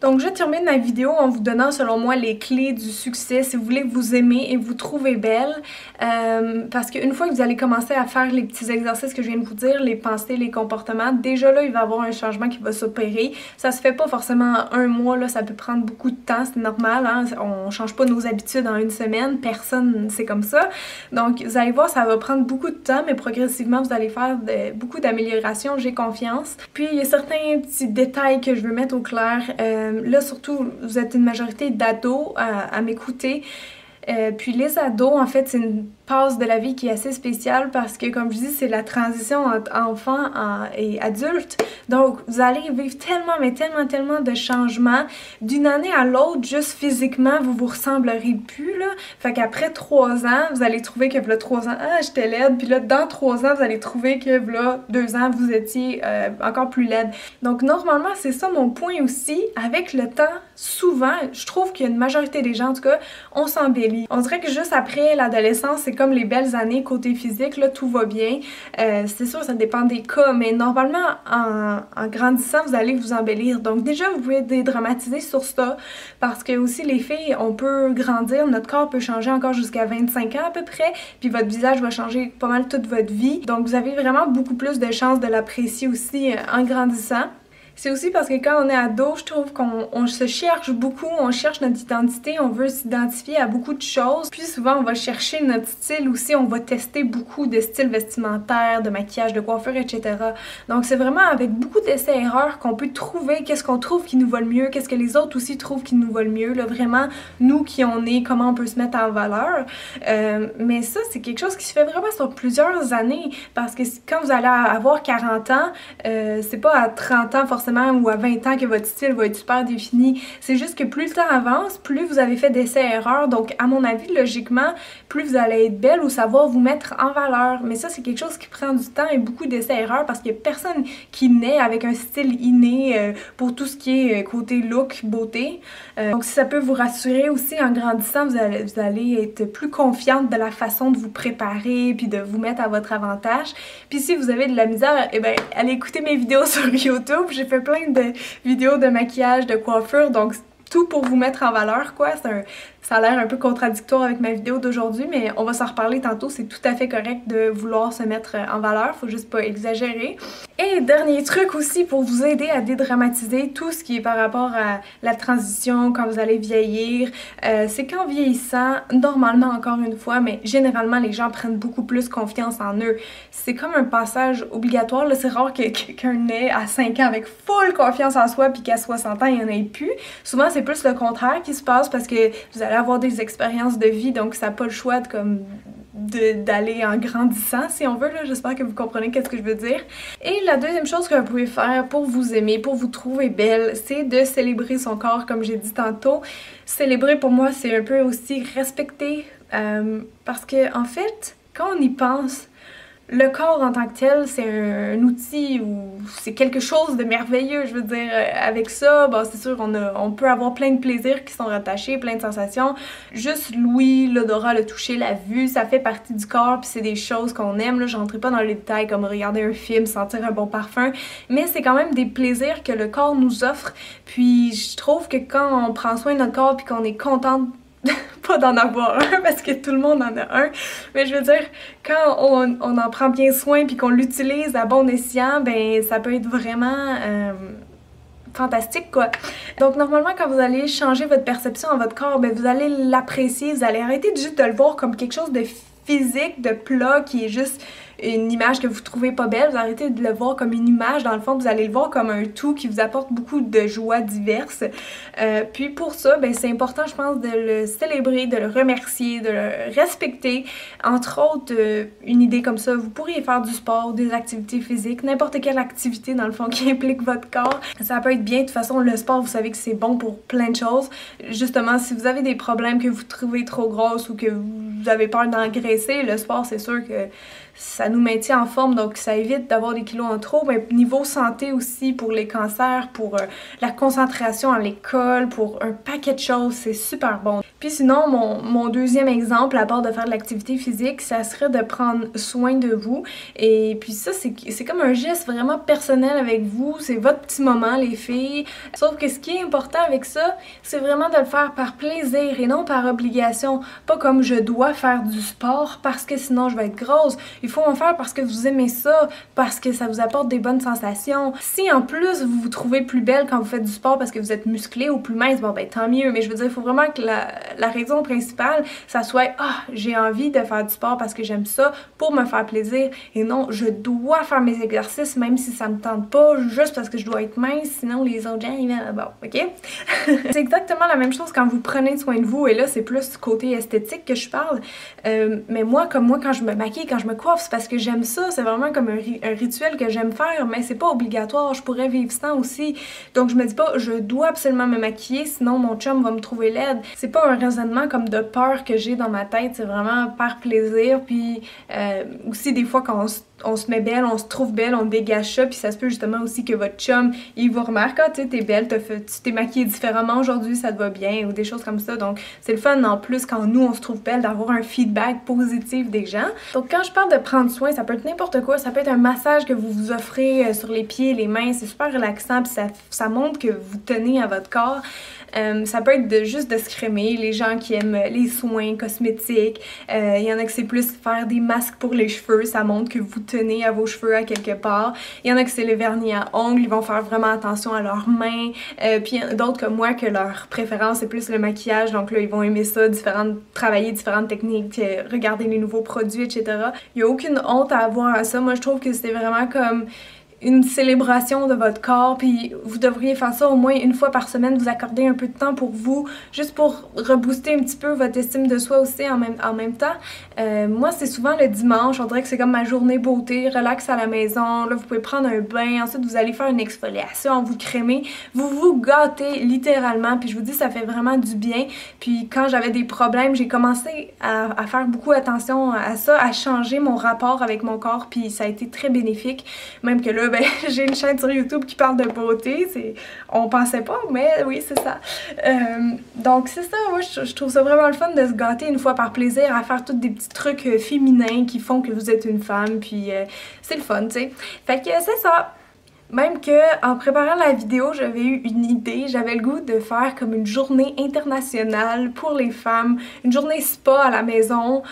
Donc je termine ma vidéo en vous donnant selon moi les clés du succès si vous voulez vous aimer et vous trouver belle. Parce qu'une fois que vous allez commencer à faire les petits exercices que je viens de vous dire, les pensées, les comportements, déjà là il va y avoir un changement qui va s'opérer. Ça se fait pas forcément en un mois, là, ça peut prendre beaucoup de temps, c'est normal, hein? On change pas nos habitudes en une semaine, personne c'est comme ça. Donc vous allez voir, ça va prendre beaucoup de temps, mais progressivement vous allez faire beaucoup d'améliorations, j'ai confiance. Puis il y a certains petits détails que je veux mettre au clair. Là, surtout, vous êtes une majorité d'ados à m'écouter. Puis les ados, en fait, c'est une phase de la vie qui est assez spéciale parce que, comme je dis, c'est la transition entre enfant et adulte. Donc, vous allez vivre tellement, mais tellement de changements. D'une année à l'autre, juste physiquement, vous vous ressemblerez plus, là. Fait qu'après 3 ans, vous allez trouver que, là, 3 ans, ah, j'étais laide. Puis là, dans 3 ans, vous allez trouver que, là, 2 ans, vous étiez encore plus laide. Donc, normalement, c'est ça mon point aussi. Avec le temps, souvent, je trouve qu'il y a une majorité des gens, en tout cas, on s'embellit. On dirait que juste après l'adolescence, c'est comme les belles années côté physique, là, tout va bien. C'est sûr, ça dépend des cas, mais normalement, en grandissant, vous allez vous embellir. Donc déjà, vous pouvez dédramatiser sur ça, parce que aussi, les filles, on peut grandir, notre corps peut changer encore jusqu'à 25 ans à peu près, puis votre visage va changer pas mal toute votre vie. Donc vous avez vraiment beaucoup plus de chances de l'apprécier aussi en grandissant. C'est aussi parce que quand on est ado, je trouve qu'on se cherche beaucoup, on cherche notre identité, on veut s'identifier à beaucoup de choses. Puis souvent, on va chercher notre style aussi, on va tester beaucoup de styles vestimentaires, de maquillage, de coiffure, etc. Donc c'est vraiment avec beaucoup d'essais-erreurs qu'on peut trouver qu'est-ce qu'on trouve qui nous va le mieux, qu'est-ce que les autres aussi trouvent qui nous va le mieux, là, vraiment, nous qui on est, comment on peut se mettre en valeur. Mais ça, c'est quelque chose qui se fait vraiment sur plusieurs années, parce que quand vous allez avoir 40 ans, c'est pas à 30 ans forcément ou à 20 ans que votre style va être super défini. C'est juste que plus le temps avance, plus vous avez fait d'essais-erreurs. Donc, à mon avis, logiquement, plus vous allez être belle ou savoir vous mettre en valeur. Mais ça, c'est quelque chose qui prend du temps et beaucoup d'essais-erreurs parce qu'il n'y a personne qui naît avec un style inné pour tout ce qui est côté look, beauté. Donc, si ça peut vous rassurer aussi, en grandissant, vous allez être plus confiante de la façon de vous préparer puis de vous mettre à votre avantage. Puis si vous avez de la misère, eh bien, allez écouter mes vidéos sur YouTube. J'ai fait plein de vidéos de maquillage, de coiffure, donc tout pour vous mettre en valeur, quoi. Ça a l'air un peu contradictoire avec ma vidéo d'aujourd'hui, mais on va s'en reparler tantôt. C'est tout à fait correct de vouloir se mettre en valeur, faut juste pas exagérer. Et dernier truc aussi pour vous aider à dédramatiser tout ce qui est par rapport à la transition, quand vous allez vieillir, c'est qu'en vieillissant, normalement encore une fois, mais généralement les gens prennent beaucoup plus confiance en eux. C'est comme un passage obligatoire, là, c'est rare que quelqu'un naît à 5 ans avec full confiance en soi puis qu'à 60 ans il n'y en ait plus. Souvent c'est plus le contraire qui se passe parce que vous allez avoir des expériences de vie, donc ça n'a pas le choix d'aller en grandissant, si on veut, là. J'espère que vous comprenez qu'est-ce que je veux dire. Et la deuxième chose que vous pouvez faire pour vous aimer, pour vous trouver belle, c'est de célébrer son corps, comme j'ai dit tantôt. Célébrer, pour moi, c'est un peu aussi respecter, parce que, en fait, quand on y pense, le corps en tant que tel, c'est un outil ou c'est quelque chose de merveilleux, je veux dire. Avec ça, bon, c'est sûr, on peut avoir plein de plaisirs qui sont rattachés, plein de sensations. Juste l'ouïe, l'odorat, le toucher, la vue, ça fait partie du corps, puis c'est des choses qu'on aime. Là, je rentrerai pas dans les détails comme regarder un film, sentir un bon parfum, mais c'est quand même des plaisirs que le corps nous offre. Puis je trouve que quand on prend soin de notre corps puis qu'on est contente pas d'en avoir un parce que tout le monde en a un, mais je veux dire, quand on en prend bien soin puis qu'on l'utilise à bon escient, ben ça peut être vraiment fantastique, quoi. Donc normalement quand vous allez changer votre perception à votre corps, ben vous allez l'apprécier, vous allez arrêter juste de le voir comme quelque chose de physique, de plat, qui est juste une image que vous trouvez pas belle, vous arrêtez de le voir comme une image, dans le fond vous allez le voir comme un tout qui vous apporte beaucoup de joies diverses. Puis pour ça, ben c'est important, je pense, de le célébrer, de le remercier, de le respecter. Entre autres, une idée comme ça, vous pourriez faire du sport, des activités physiques, n'importe quelle activité dans le fond qui implique votre corps. Ça peut être bien, de toute façon le sport, vous savez que c'est bon pour plein de choses. Justement, si vous avez des problèmes que vous trouvez trop grosses ou que vous avez peur d'engraisser, le sport, c'est sûr que ça nous maintient en forme, donc ça évite d'avoir des kilos en trop. Mais niveau santé aussi, pour les cancers, pour la concentration à l'école, pour un paquet de choses, c'est super bon. Puis sinon, mon deuxième exemple, à part de faire de l'activité physique, ça serait de prendre soin de vous. Et puis ça, c'est comme un geste vraiment personnel avec vous, c'est votre petit moment, les filles. Sauf que ce qui est important avec ça, c'est vraiment de le faire par plaisir et non par obligation. Pas comme je dois faire du sport parce que sinon je vais être grosse. Il faut en faire parce que vous aimez ça, parce que ça vous apporte des bonnes sensations. Si en plus vous vous trouvez plus belle quand vous faites du sport parce que vous êtes musclé ou plus mince, bon ben tant mieux. Mais je veux dire, il faut vraiment que la raison principale, ça soit « Ah, j'ai envie de faire du sport parce que j'aime ça pour me faire plaisir. » Et non, je dois faire mes exercices même si ça me tente pas, juste parce que je dois être mince, sinon les autres gens, ils viennent... Bon, ok? C'est exactement la même chose quand vous prenez soin de vous, et là, c'est plus côté esthétique que je parle. Mais moi, quand je me maquille, quand je me coiffe, c'est parce que j'aime ça, c'est vraiment comme un rituel que j'aime faire, mais c'est pas obligatoire, je pourrais vivre sans aussi. Donc je me dis pas, je dois absolument me maquiller, sinon mon chum va me trouver laide. C'est pas un raisonnement comme de peur que j'ai dans ma tête, c'est vraiment par plaisir, puis aussi des fois quand on se met belle, on se trouve belle, on dégage ça, puis ça se peut justement aussi que votre chum, il vous remarque, ah, tu sais, t'es belle, tu t'es maquillée différemment aujourd'hui, ça te va bien, ou des choses comme ça. Donc, c'est le fun en plus quand nous, on se trouve belle, d'avoir un feedback positif des gens. Donc, quand je parle de prendre soin, ça peut être n'importe quoi, ça peut être un massage que vous vous offrez sur les pieds, les mains, c'est super relaxant, puis ça montre que vous tenez à votre corps. Ça peut être juste de se crémer, les gens qui aiment les soins cosmétiques, il y en a que c'est plus faire des masques pour les cheveux, ça montre que vous tenez à vos cheveux à quelque part. Il y en a que c'est le vernis à ongles, ils vont faire vraiment attention à leurs mains, puis il y en a d'autres comme moi que leur préférence c'est plus le maquillage, donc là ils vont aimer ça, travailler différentes techniques, regarder les nouveaux produits, etc. Il n'y a aucune honte à avoir à ça, moi je trouve que c'est vraiment comme une célébration de votre corps, puis vous devriez faire ça au moins une fois par semaine, vous accorder un peu de temps pour vous, juste pour rebooster un petit peu votre estime de soi aussi en même temps. Moi, c'est souvent le dimanche, on dirait que c'est comme ma journée beauté, relax à la maison, là vous pouvez prendre un bain, ensuite vous allez faire une exfoliation, vous crémez, vous vous gâtez littéralement, puis je vous dis ça fait vraiment du bien. Puis quand j'avais des problèmes, j'ai commencé à faire beaucoup attention à ça, à changer mon rapport avec mon corps, puis ça a été très bénéfique, même que là ben, j'ai une chaîne sur YouTube qui parle de beauté, on pensait pas, mais oui, c'est ça. Donc c'est ça, moi je trouve ça vraiment le fun de se gâter une fois par plaisir à faire tous des petits trucs féminins qui font que vous êtes une femme, puis c'est le fun, tu sais. Fait que c'est ça. Même que en préparant la vidéo, j'avais eu une idée, j'avais le goût de faire comme une journée internationale pour les femmes, une journée spa à la maison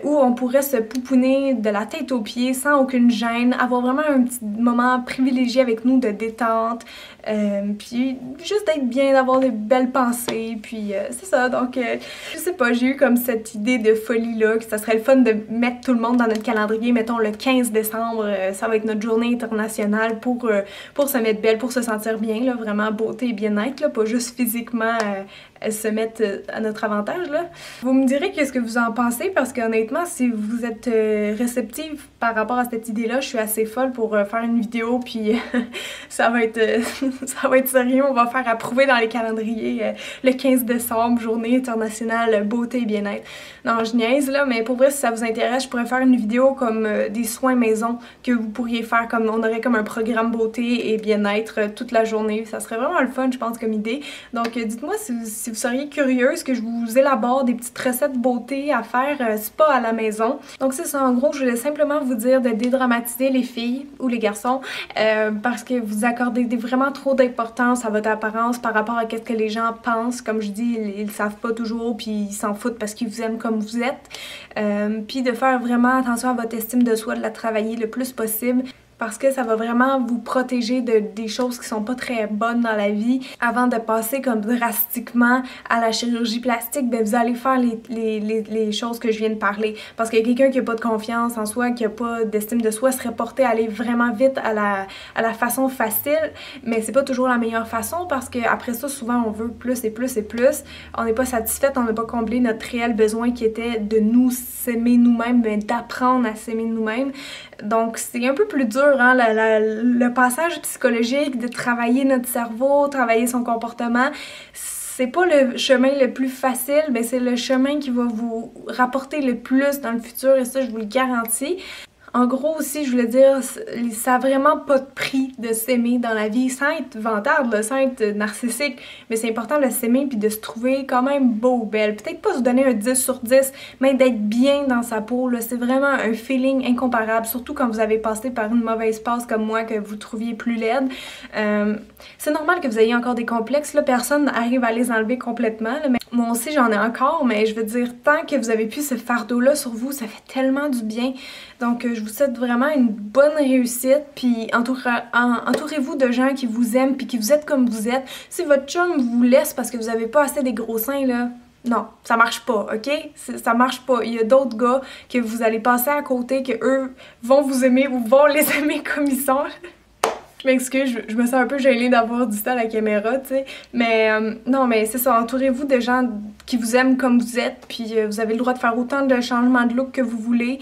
où on pourrait se pouponner de la tête aux pieds sans aucune gêne, avoir vraiment un petit moment privilégié avec nous de détente, puis juste d'être bien, d'avoir de belles pensées, puis c'est ça. Donc je sais pas, j'ai eu comme cette idée de folie là, que ça serait le fun de mettre tout le monde dans notre calendrier, mettons le 15 décembre, ça va être notre journée internationale pour se mettre belle, pour se sentir bien, là, vraiment beauté et bien-être, pas juste physiquement se mettre à notre avantage, là. Vous me direz qu'est-ce que vous en pensez, parce qu'honnêtement, si vous êtes réceptive par rapport à cette idée-là, je suis assez folle pour faire une vidéo, puis ça va être sérieux, on va faire approuver dans les calendriers le 15 décembre, journée internationale beauté et bien-être. Non, je niaise, là, mais pour vrai, si ça vous intéresse, je pourrais faire une vidéo comme des soins maison que vous pourriez faire, comme on aurait comme un programme beauté et bien-être toute la journée. Ça serait vraiment le fun, je pense, comme idée. Donc, dites-moi si vous seriez curieuse que je vous élabore des petites recettes beauté à faire spa à la maison. Donc, c'est ça, en gros, je voulais simplement vous dire de dédramatiser les filles ou les garçons parce que vous accordez vraiment trop d'importance à votre apparence par rapport à ce que les gens pensent. Comme je dis, ils savent pas toujours, puis ils s'en foutent parce qu'ils vous aiment comme vous êtes. Puis de faire vraiment attention à votre estime de soi, de la travailler le plus possible, parce que ça va vraiment vous protéger des choses qui sont pas très bonnes dans la vie. Avant de passer comme drastiquement à la chirurgie plastique, ben vous allez faire les choses que je viens de parler. Parce que quelqu'un qui a pas de confiance en soi, qui a pas d'estime de soi, serait porté à aller vraiment vite à la façon facile, mais c'est pas toujours la meilleure façon, parce que après ça, souvent on veut plus et plus et plus. On n'est pas satisfaite, on n'a pas comblé notre réel besoin qui était de nous s'aimer nous-mêmes, mais d'apprendre à s'aimer nous-mêmes. Donc c'est un peu plus dur, hein, le passage psychologique, de travailler notre cerveau, travailler son comportement. C'est pas le chemin le plus facile, mais c'est le chemin qui va vous rapporter le plus dans le futur, et ça je vous le garantis. En gros aussi, je voulais dire, ça a vraiment pas de prix de s'aimer dans la vie, sans être vantard, là, sans être narcissique, mais c'est important de s'aimer puis de se trouver quand même beau ou belle. Peut-être pas se donner un 10 sur 10, mais d'être bien dans sa peau, là, c'est vraiment un feeling incomparable, surtout quand vous avez passé par une mauvaise passe comme moi, que vous trouviez plus laide. C'est normal que vous ayez encore des complexes, là, personne n'arrive à les enlever complètement, là, mais moi aussi j'en ai encore, mais je veux dire, tant que vous avez plus ce fardeau-là sur vous, ça fait tellement du bien. Donc je vous souhaite vraiment une bonne réussite, puis entourez-vous de gens qui vous aiment puis qui vous êtes comme vous êtes. Si votre chum vous laisse parce que vous avez pas assez des gros seins, là, non, ça marche pas, ok? Ça marche pas. Il y a d'autres gars que vous allez passer à côté, que eux vont vous aimer ou vont les aimer comme ils sont. Je m'excuse, je me sens un peu gênée d'avoir dit ça à la caméra, tu sais. Mais non, mais c'est ça, entourez-vous de gens qui vous aiment comme vous êtes, puis vous avez le droit de faire autant de changements de look que vous voulez.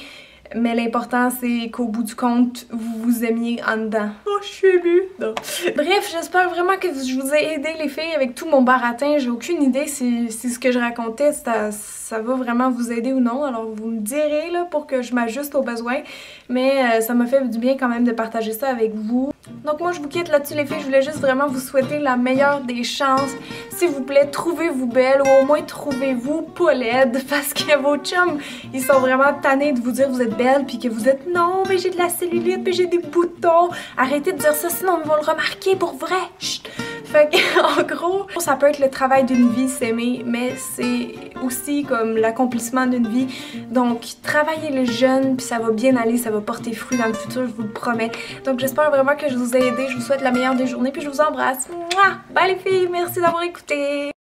Mais l'important, c'est qu'au bout du compte, vous vous aimiez en dedans. Oh, je suis émue! Non. Bref, j'espère vraiment que je vous ai aidé, les filles, avec tout mon baratin. J'ai aucune idée si ce que je racontais, ça va vraiment vous aider ou non. Alors, vous me direz, là, pour que je m'ajuste aux besoins. Mais ça m'a fait du bien quand même de partager ça avec vous. Donc moi, je vous quitte là-dessus, les filles. Je voulais juste vraiment vous souhaiter la meilleure des chances. S'il vous plaît, trouvez-vous belle ou au moins trouvez-vous pas laide, parce que vos chums, ils sont vraiment tannés de vous dire que vous êtes belle puis que vous êtes non, mais j'ai de la cellulite puis j'ai des boutons. Arrêtez de dire ça, sinon ils vont le remarquer pour vrai. Chut. Fait que, en gros, ça peut être le travail d'une vie, s'aimer, mais c'est aussi comme l'accomplissement d'une vie. Donc, travaillez les jeunes, puis ça va bien aller, ça va porter fruit dans le futur, je vous le promets. Donc, j'espère vraiment que je vous ai aidé. Je vous souhaite la meilleure des journées, puis je vous embrasse. Mouah! Bye les filles, merci d'avoir écouté.